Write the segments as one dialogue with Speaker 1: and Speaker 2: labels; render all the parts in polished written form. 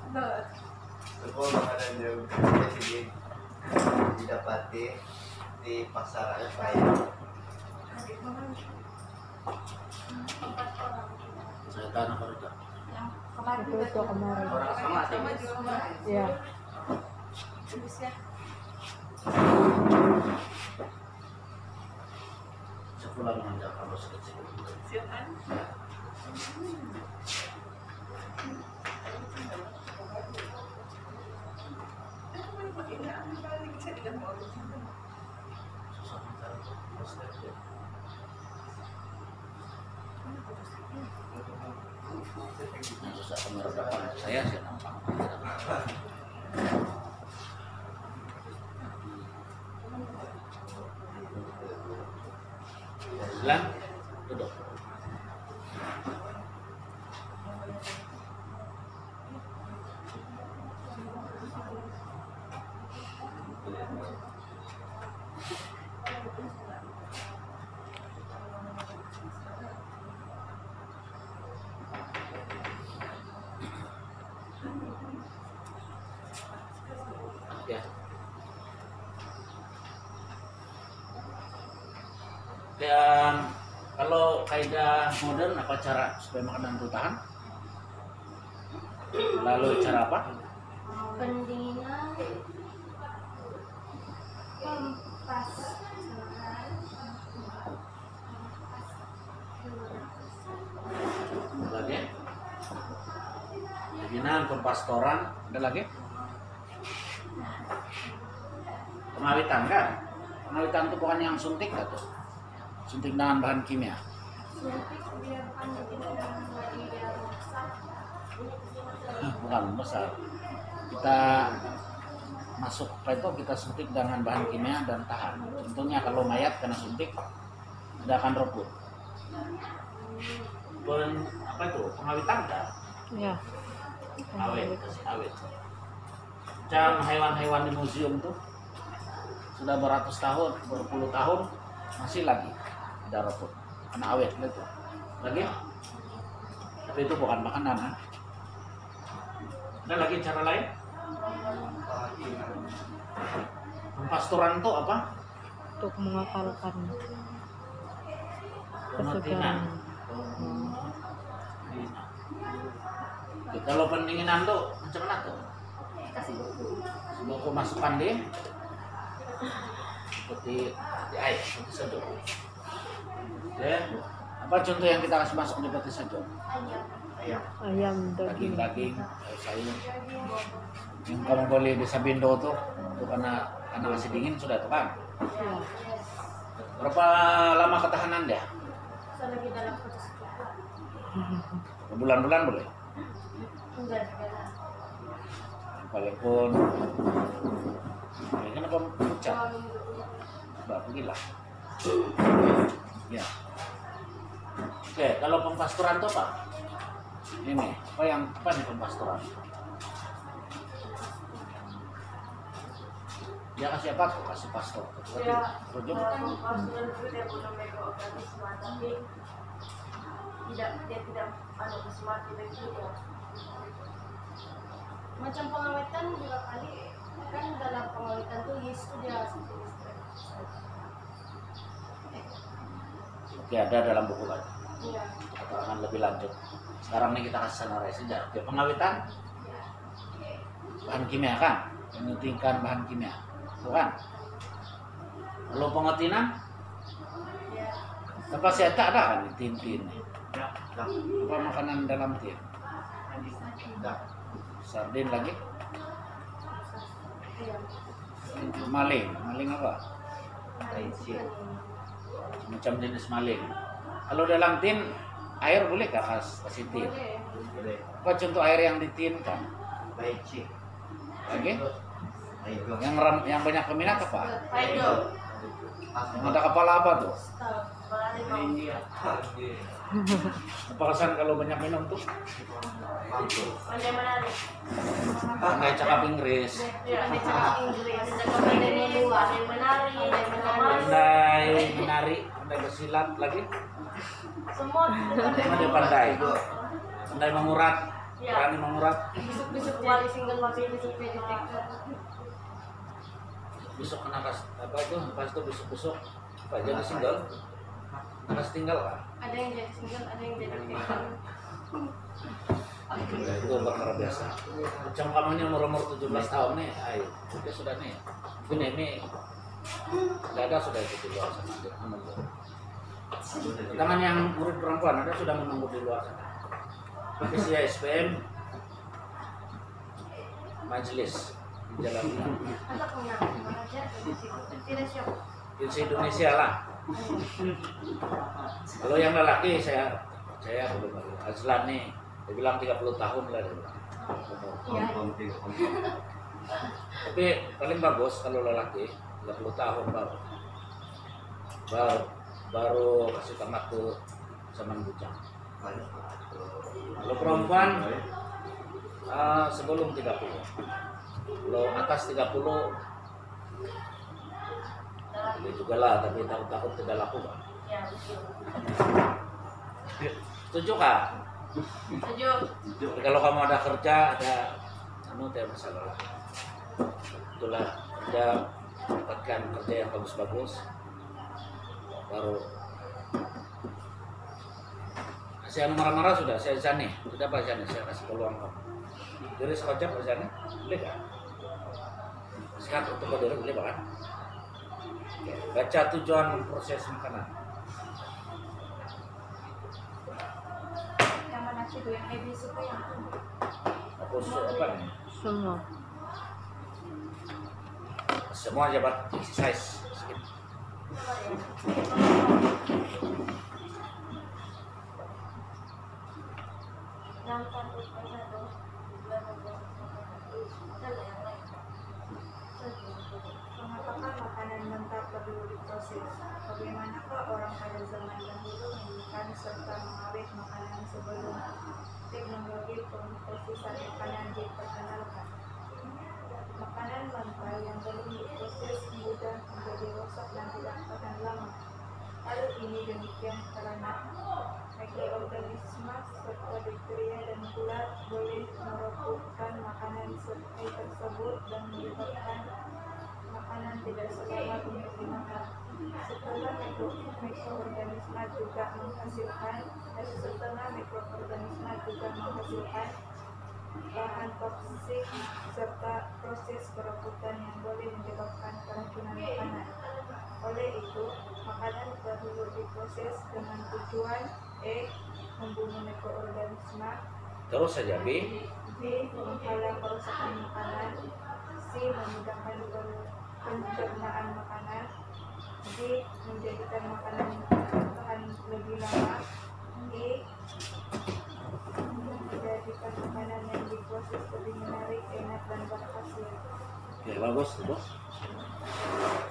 Speaker 1: Ako makanan yung sige didapati di pasaran kaya.
Speaker 2: Saya tanah kerja.
Speaker 3: Ito kemarin.
Speaker 2: Orang sama sih.
Speaker 3: Ya.
Speaker 2: Sepulang mengajar kalau sekecil. Yang susah meredakan saya sih nampak. Bilang, duduk. Ya. Dan kalau kaidah modern apa cara supaya makanan itu tahan? Lalu cara apa?
Speaker 4: Pendinginan, kompas,
Speaker 2: Lagi? Bikinan pempastoran, ada lagi? Pengawitan kan? Pengawitan itu bukan yang suntik atau suntik dengan bahan kimia.
Speaker 4: suntik biar panjangin dan tidak rusak.
Speaker 2: Bukan besar. Kita masuk itu kita suntik dengan bahan kimia dan tahan. Contohnya kalau mayat kena suntik, tidak akan rebut. Apa itu? Pengawitan kan?
Speaker 3: Ya.
Speaker 2: Awet, kasih awet. Macam hewan-hewan di museum tuh sudah beratus tahun, berpuluh tahun masih lagi ada rebut, karena awet gitu. Lagi? Tapi itu bukan makanan, kan? Ada lagi cara lain? Pempasturan itu apa?
Speaker 3: Untuk mengakalkan
Speaker 2: Pemetinan.
Speaker 3: kesegaran.
Speaker 2: Oke, kalau pendinginan tuh macam mana tuh?
Speaker 4: Kasih buku.
Speaker 2: Buku masukkan di seperti di air, seperti sejuk. Oke, apa contoh yang kita kasih masuk di peti sejuk?
Speaker 3: Ayam, daging.
Speaker 2: Daging-daging, sayur. Yang kamu beli di Sabindo tuh, itu karena masih dingin sudah tuh kan?
Speaker 3: Ya.
Speaker 2: Berapa lama ketahanan dia?
Speaker 4: Selagi dalam proses cukup.
Speaker 2: Bulan-bulan boleh?
Speaker 4: Enggak segala.
Speaker 2: Walaupun ini kenapa pucat? Mbak, pergilah. Ya. Oke, kalau pempasturan itu apa? Ini, apa nih pempasturan? Dia kasih apa? Kasih pastor. Rujung.
Speaker 4: Pasukan itu dia belum mega otomatis tapi dia tidak mati begitu. Macam pengawetan juga kali kan dalam pengawetan tuh yeast tuh dia
Speaker 2: Oke, ada dalam buku lagi.
Speaker 4: iya.
Speaker 2: Akan lebih lanjut. Sekarang nih kita kasih summary saja. Oke, pengawetan bahan kimia kan? Menyuntikkan bahan kimia, bukan? Kalau pengotinan, apa saya tak ada kan di tin-tin? Apa makanan dalam tin? Sardin lagi? Maling apa? Macam jenis maling. Kalau dalam tin air boleh kah kasih tin? Apa contoh air yang di tin kan?
Speaker 1: Baik.
Speaker 2: Lagi? Yang banyak peminat apa?
Speaker 4: Paido.
Speaker 2: Yang ada kepala apa tuh? Apa kesan kalau banyak minum tuh?
Speaker 4: Pandai menari.
Speaker 2: Pandai cakap Inggris.
Speaker 4: Pandai cakap Inggris. Pandai luar. Pandai menari.
Speaker 2: Pandai menari, pandai bersilat lagi.
Speaker 4: Semua
Speaker 2: Pandai pandai. Pandai mengurat.
Speaker 4: Ya.
Speaker 2: berani mengurat.
Speaker 4: Besok-besok jadi single pakai besok detektor.
Speaker 2: Besok kena apa itu, pas itu besok apa jadi single, kena tinggal kan?
Speaker 4: Ada yang jadi single, ada yang jadi detektor.
Speaker 2: Ya, itu perkara biasa. Macam kamu ini umur 17 tahun nih, ayo, oke sudah nih. Ini tidak ada sudah itu di luar sana. Menunggu. Tangan yang murid perempuan ada sudah menunggu di luar sana. Visi SPM majelis di Jalan Ulang.
Speaker 4: Atau punya aja tidak siap.
Speaker 2: Visi Indonesia lah. Kalau yang lelaki saya belum ada. Azlan nih, dia bilang 30 tahun lah dia bilang.
Speaker 4: Iya.
Speaker 2: Tapi paling bagus kalau lelaki 30 tahun baru kasih tamat ke zaman bujang. Kalau perempuan sebelum 30. Kalau atas 30 itu juga lah, tapi takut tidak laku kan.
Speaker 4: Ya, betul.
Speaker 2: Setuju kak?
Speaker 4: Setuju.
Speaker 2: Jadi kalau kamu ada kerja, ada tidak masalah lah. Itulah kerja, dapatkan kerja yang bagus-bagus, baru saya marah-marah sudah, saya nih, sudah apa nih, saya kasih peluang kamu. Jadi sekejap ke sana, boleh kan? Sehat untuk diri boleh kan? Baca tujuan proses makanan.
Speaker 4: Yang mana sih yang Ebi suka yang
Speaker 2: Aku apa nih?
Speaker 3: Semua.
Speaker 2: Semua jabat exercise.
Speaker 4: yang satu persatu
Speaker 5: Mengapakah makanan mentah perlu diproses? Bagaimanakah orang pada zaman dahulu menyimpan serta mengawet makanan sebelum teknologi pemprosesan makanan diperkenalkan? Makanan mentah yang belum diproses mudah menjadi rosak dan tidak tahan lama. Hal ini demikian karena mikroorganisme serta bakteria dan ulat boleh merobohkan makanan tersebut dan menyebabkan makanan tidak selamat untuk dimakan. Setengah mikroorganisme juga menghasilkan bahan toksik serta proses perebutan yang boleh menyebabkan keracunan makanan. Oleh itu, makanan perlu diproses dengan tujuan membunuh mikroorganisme,
Speaker 2: Terus saja B.
Speaker 5: menghalang kerusakan makanan, memudahkan pencernaan makanan, menjadikan makanan tahan lebih lama, menjadikan makanan yang diproses lebih menarik, enak dan berhasil.
Speaker 2: Oke, bagus itu.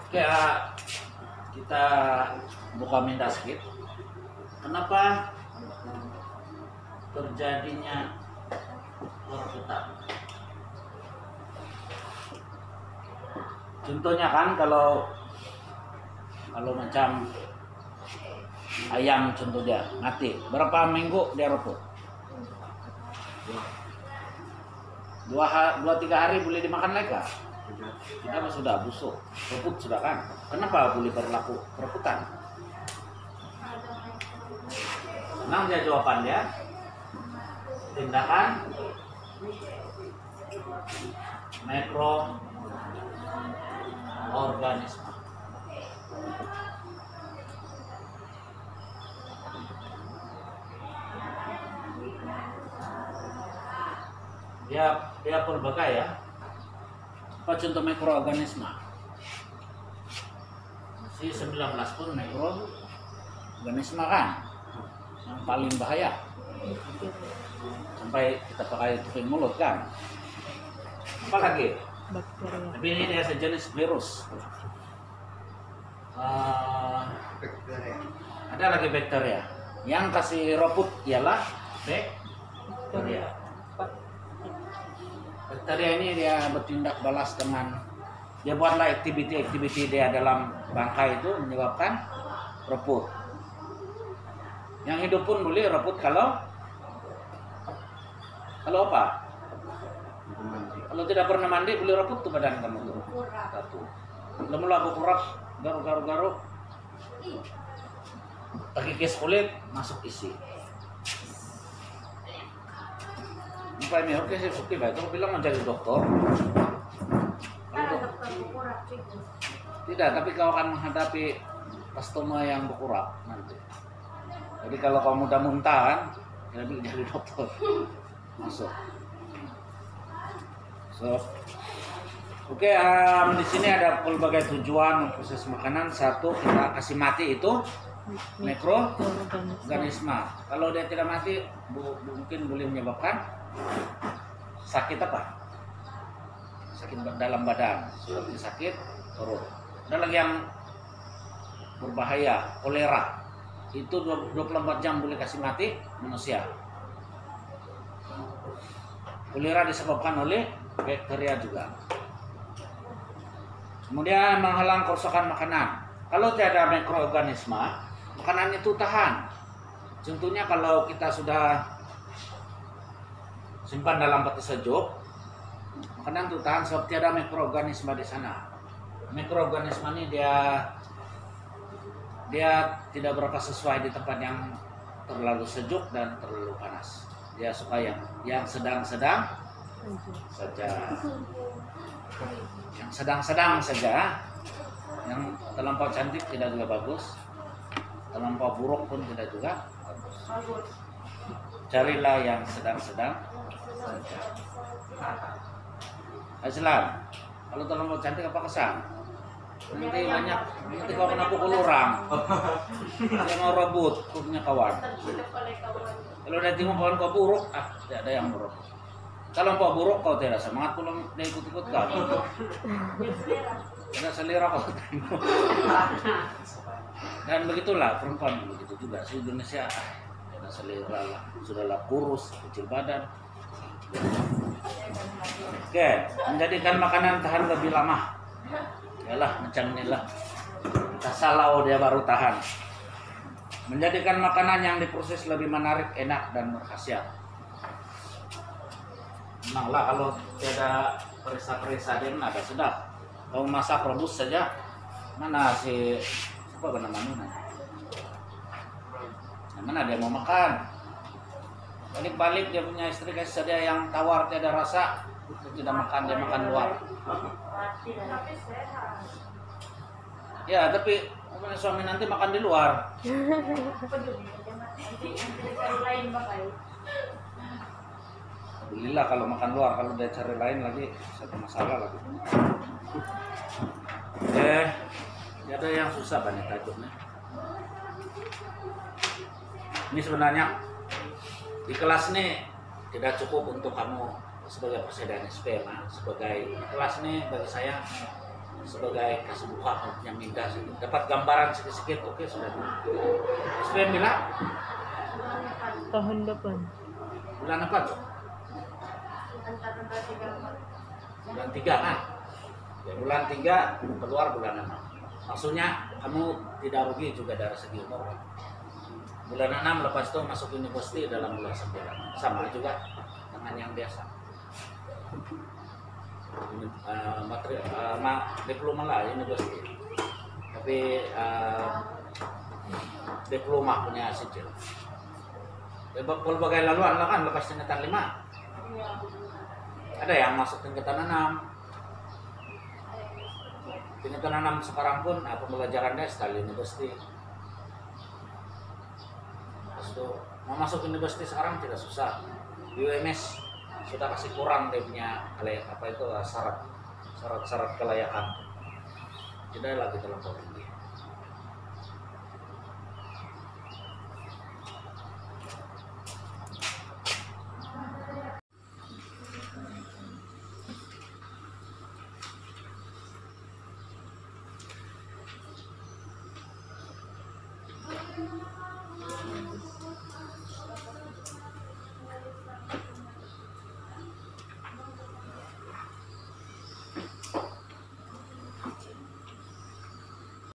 Speaker 2: Oke, kita buka minda sedikit. Kenapa terjadinya perebutan? Contohnya kan kalau macam ayam contohnya mati, berapa minggu dia rebut? 2-3 hari boleh dimakan lagi kah? Kita sudah busuk, rebut sudah kan? Kenapa boleh berlaku perebutan? Senang dia jawaban dia. Tindakan mikroorganisme. Dia berbagai ya. Apa contoh mikroorganisme? Si 19 pun mikroorganisme kan, yang paling bahaya. Sampai kita pakai tuping mulut kan. Apa lagi?
Speaker 3: Bakteri.
Speaker 2: Tapi ini dia sejenis virus. Ada lagi bakteria. Yang kasih rebut ialah bakteria. Bakteria ini dia bertindak balas dengan dia buatlah aktiviti dia dalam bangkai itu menyebabkan rebut. Yang hidup pun boleh rebut kalau Kalau apa?
Speaker 1: Mandi.
Speaker 2: Kalau tidak pernah mandi, boleh raput tuh badan kamu tuh.
Speaker 4: Kurang.
Speaker 2: Satu. Lama aku kurap, garuk. Terkikis kulit, masuk isi. Apa ini? Oke sih, oke baik. Kamu bilang menjadi dokter.
Speaker 4: Dokter kurang juga.
Speaker 2: Tidak, tapi kau akan menghadapi customer yang berkurap nanti. Jadi kalau kau mudah muntah kan, jadi dokter. Masuk. So, oke, di sini ada berbagai tujuan proses makanan. Satu, kita kasih mati itu mikroorganisme. Kalau dia tidak mati, mungkin boleh menyebabkan sakit apa? Sakit dalam badan, seperti sakit perut. Ada lagi yang berbahaya, kolera. Itu 24 jam boleh kasih mati manusia. Kolera disebabkan oleh bakteria juga. Kemudian menghalang kerusakan makanan. Kalau tiada mikroorganisme, makanan itu tahan. Contohnya kalau kita sudah simpan dalam peti sejuk, makanan itu tahan sebab tiada mikroorganisme di sana. Mikroorganisme ini dia tidak berapa sesuai di tempat yang terlalu sejuk dan terlalu panas. Dia suka yang sedang-sedang saja. Yang sedang-sedang saja. Yang terlampau cantik tidak juga bagus. Terlampau buruk pun tidak juga bagus. Carilah yang sedang-sedang saja. Islam, kalau terlampau cantik apa kesan? Nanti kau kena pukul orang. Dia mau rebut punya kawan. Kalau dia tengok kawan kau buruk, tidak ada yang buruk. Kalau kau buruk, kau tidak semangat kalau dia ikut-ikut kau. Tidak selera kau tengok. Dan begitulah perempuan begitu juga. Di Indonesia tidak selera lah. Sudahlah kurus, kecil badan. Oke, menjadikan makanan tahan lebih lama. Yalah, macam inilah. Kita salau dia baru tahan. Menjadikan makanan yang diproses lebih menarik, enak, dan berkhasiat. Memanglah kalau tiada perisa-perisa dia mana ada sedap. Kalau masak rebus saja, mana si apa namanya? Mana dia mau makan? Balik-balik dia punya istri kasih dia yang tawar tiada rasa, tidak makan, dia makan luar. Ya, tapi suami nanti makan di luar. Alhamdulillah kalau makan luar, kalau dia cari lain lagi satu masalah lagi. Ada yang susah banyak takutnya. Ini sebenarnya di kelas ini tidak cukup untuk kamu sebagai presiden SPM, sebagai kelas ini bagi saya sebagai kasih buka yang minta dapat gambaran sedikit oke sudah. SPM bila
Speaker 3: tahun depan.
Speaker 2: bulan apa tuh? Bulan 3 kan? Ya, bulan 3 keluar bulan 6. Maksudnya kamu tidak rugi juga dari segi umur. Bulan 6 lepas itu masuk universitas dalam bulan 9. Sama juga dengan yang biasa. Diploma lah universitas. Tapi diploma punya sijil. Berbagai laluan lah kan lepas tingkatan 5. Ada yang masuk tingkatan 6. Tingkatan 6 sekarang pun pembelajarannya sekali universitas. Itu mau masuk universitas sekarang tidak susah. Di UMS sudah kasih kurang dia punya syarat kelayakan. Tidak lagi terlampau tinggi.